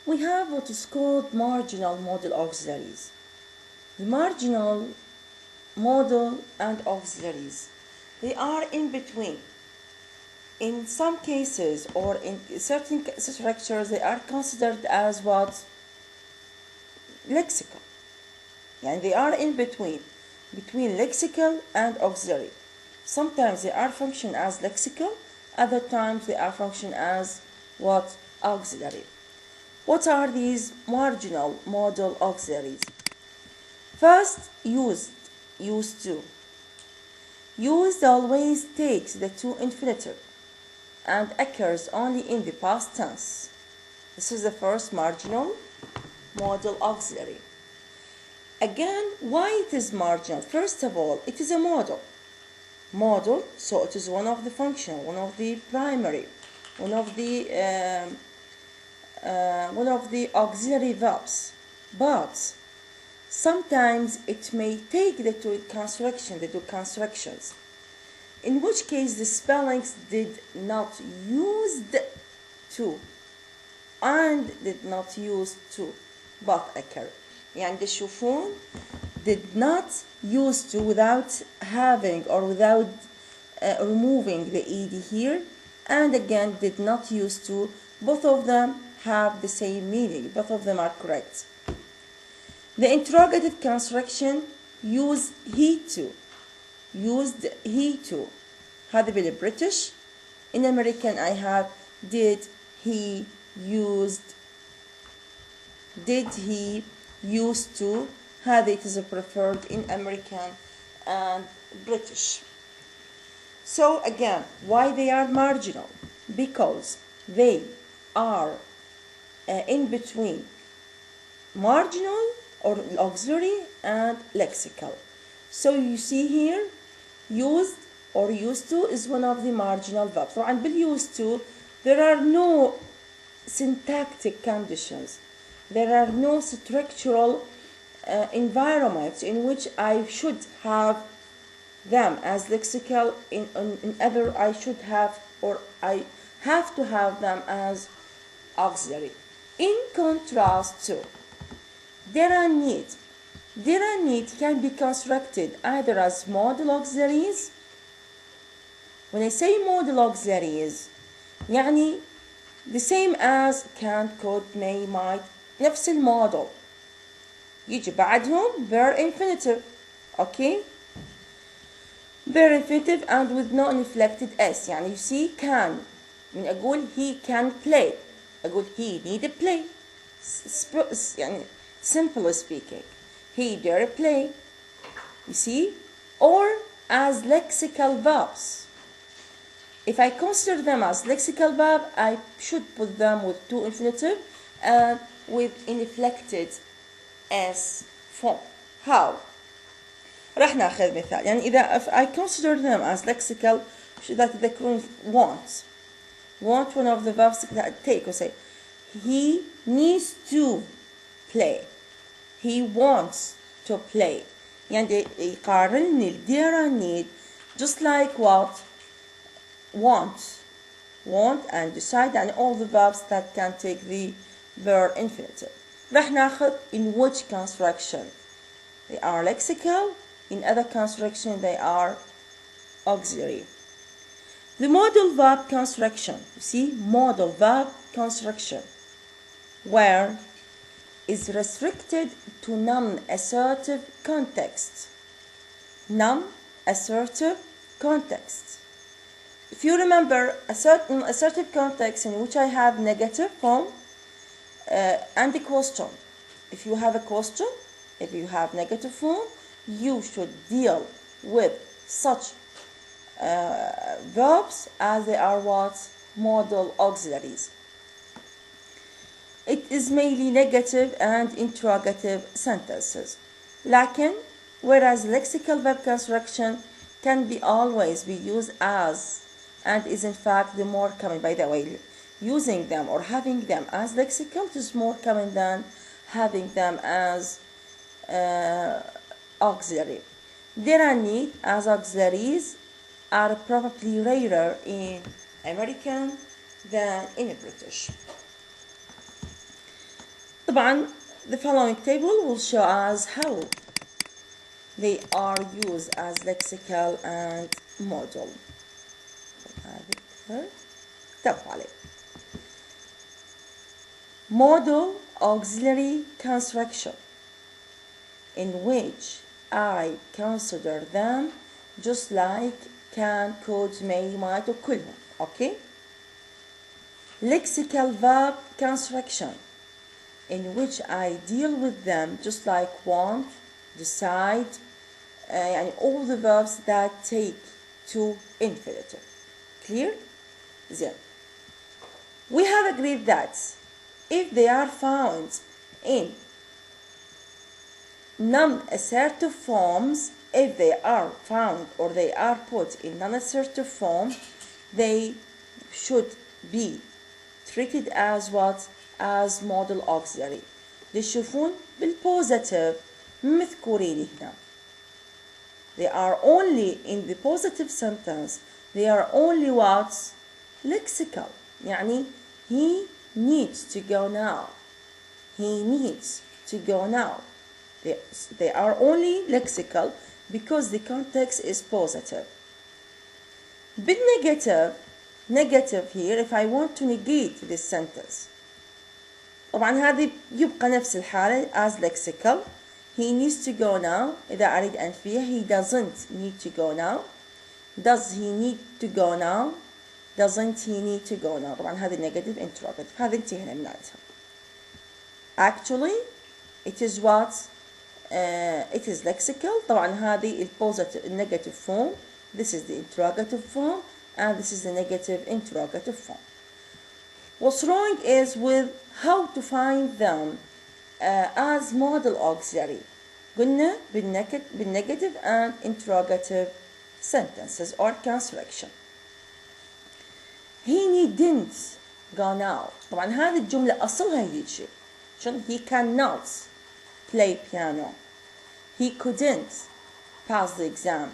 we have what is called marginal modal auxiliaries. The marginal modal and auxiliaries, they are in between. In some cases or in certain structures, they are considered as what? Lexical. And they are in between lexical and auxiliary. Sometimes they are function as lexical, other times they are function as what? Auxiliary. What are these marginal modal auxiliaries? First, used to. Used always takes the to infinitive and occurs only in the past tense. This is the first marginal modal auxiliary. Again, why it is marginal? First of all, it is a modal. Modal, so it is one of the functional, one of the primary, one of the auxiliary verbs. But sometimes it may take the two constructions, in which case the spellings did not use to and did not use to both occur. يعني تشوفون did not use to without having or without removing the ed here, and again did not use to. Both of them have the same meaning. Both of them are correct. The interrogative construction used he to. هذا بالبريتش. In American I have did he used to. هذا it is preferred in American and British. So again, why they are marginal? Because they are in between marginal or auxiliary and lexical. So you see here, used or used to is one of the marginal verbs. So and used to, there are no syntactic conditions. There are no structural environments in which I should have them as lexical. In other, I should have or I have to have them as auxiliary. In contrast to did and need. Did and need can be constructed either as modal auxiliaries. When I say modal auxiliaries, يعني the same as can, could, may, might. نفس الموديل. يجي بعدهم bare infinitive. Okay? bare infinitive and with no inflected s. يعني you see can. من أقول he can play. أقول he need to play. يعني simply speaking. He dare play. You see? Or as lexical verbs. If I consider them as lexical verb, I should put them with to infinitive and with inflected s form. How? راح ناخذ مثال. يعني إذا if I consider them as lexical, that they could want one of the verbs that take or say he needs to play. He wants to play. يعني يقارن dare and need just like what? Want and decide and all the verbs that can take the bare infinitive. راح ناخذ in which construction they are lexical, in other construction they are auxiliary. The modal verb construction, you see, modal verb construction, where is restricted to non-assertive context. Non-assertive context. If you remember a certain assertive context in which I have negative form and a question. If you have a question, if you have negative form, you should deal with such verbs as they are what? Modal auxiliaries. It is mainly negative and interrogative sentences. لكن, whereas lexical verb construction can be always be used as and is in fact the more common. By the way, using them or having them as lexical is more common than having them as auxiliary. Did and need as auxiliaries are probably rarer in American than in British. طبعا the following table will show us how they are used as lexical and modal. Modal auxiliary construction, in which I consider them just like can, could, may, might وكلهم. Okay? Lexical verb construction, in which I deal with them just like want, decide, and all the verbs that take to infinitive. Clear? Then we have agreed that if they are found in non-assertive forms, if they are found or they are put in non-assertive form, they should be treated as what? As modal auxiliary. تشوفون بالpositive مذكورين هنا. They are only in the positive sentence. They are only what? Lexical. يعني he needs to go now. He needs to go now. They are only lexical because the context is positive. Negative here, if I want to negate this sentence, طبعا هذه يبقى نفس الحالة as lexical. He needs to go now. إذا أريد أنفيه he doesn't need to go now. Does he need to go now? Doesn't he need to go now? طبعا هذه negative interrogative. هذه انتهينا منها. Actually it is what? It is lexical. طبعا هذه positive negative form. This is the interrogative form and this is the negative interrogative form. What's wrong is with how to find them as modal auxiliary. قلنا بالnegative and interrogative sentences or construction. He needn't go now. طبعا هذه الجملة أصلها يجي. He cannot play piano. He couldn't pass the exam.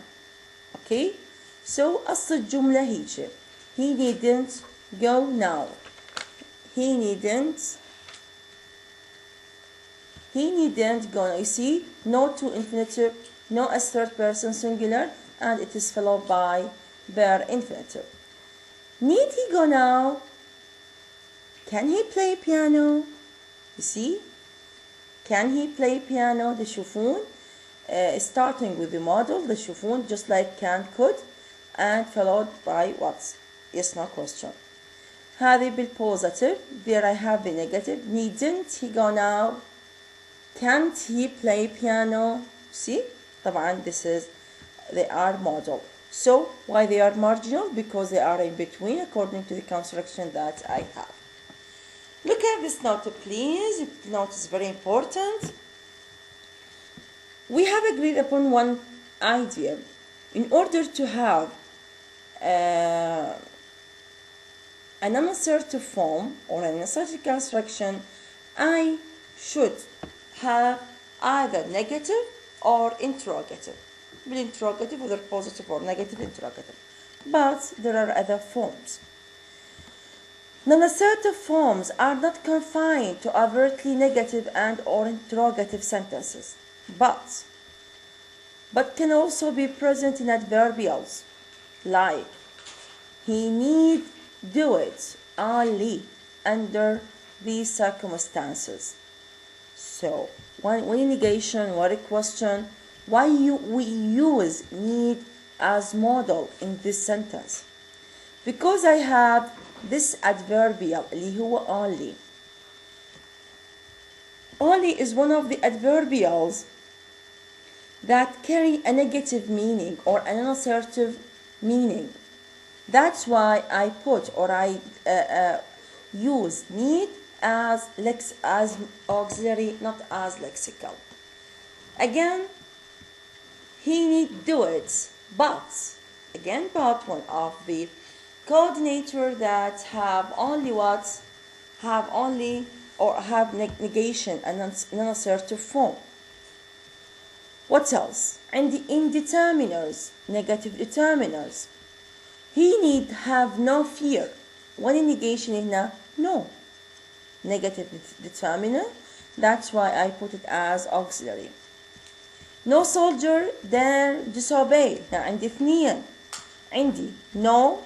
Okay? So أصل الجملة هيجي. He needn't go now. He needn't go now. You see, no to infinitive, no as third person singular, and it is followed by bare infinitive. Need he go now? Can he play piano? You see? Can he play piano? تشوفون starting with the model تشوفون just like can, could, and followed by what? Yes, no question. هذه بالpositive. There I have the negative. Needn't he go now? Can't he play piano? See? طبعا this is, they are modal. So why they are marginal? Because they are in between according to the construction that I have. Look at this note, please. The note is very important. We have agreed upon one idea. In order to have a non-assertive form or an assertive construction, I should have either negative or interrogative. Interrogative, whether positive or negative interrogative. But there are other forms. Non-assertive forms are not confined to overtly negative and or interrogative sentences, but can also be present in adverbials, like he need do it only under these circumstances. So when negation or a question, why we use need as model in this sentence? Because I have this adverbial اللي هو only. Only is one of the adverbials that carry a negative meaning or an unassertive meaning. That's why I put or I use need as auxiliary, not as lexical. Again, he need do it, but again, but one of the coordinator that have only what? Have only or have negation and non-assertive form. What else? And the indeterminers, negative determiners. He need have no fear. One negation هنا no. Negative determiner. That's why I put it as auxiliary. No soldier dare disobey. عندي اثنين. عندي no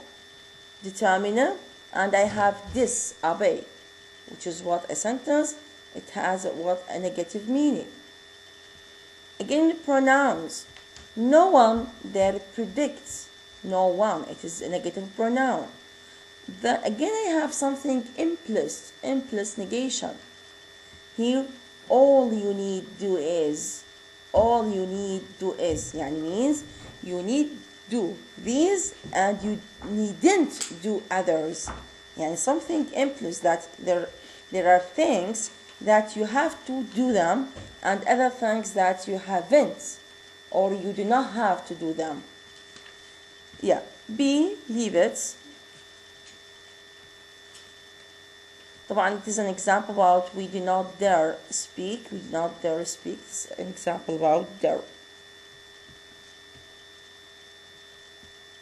determiner and I have disobey, which is what a sentence. It has what a negative meaning. Again, pronouns. No one dare predicts. No one. It is a negative pronoun. Again, I have something implicit negation. Here, all you need do is. All you need do is. يعني means you need do these and you needn't do others. يعني something implies that there are things that you have to do them and other things that you haven't or you do not have to do them. Yeah. B, leave it. طبعا it is an example about we do not dare speak. We do not dare speak. It's an example about dare.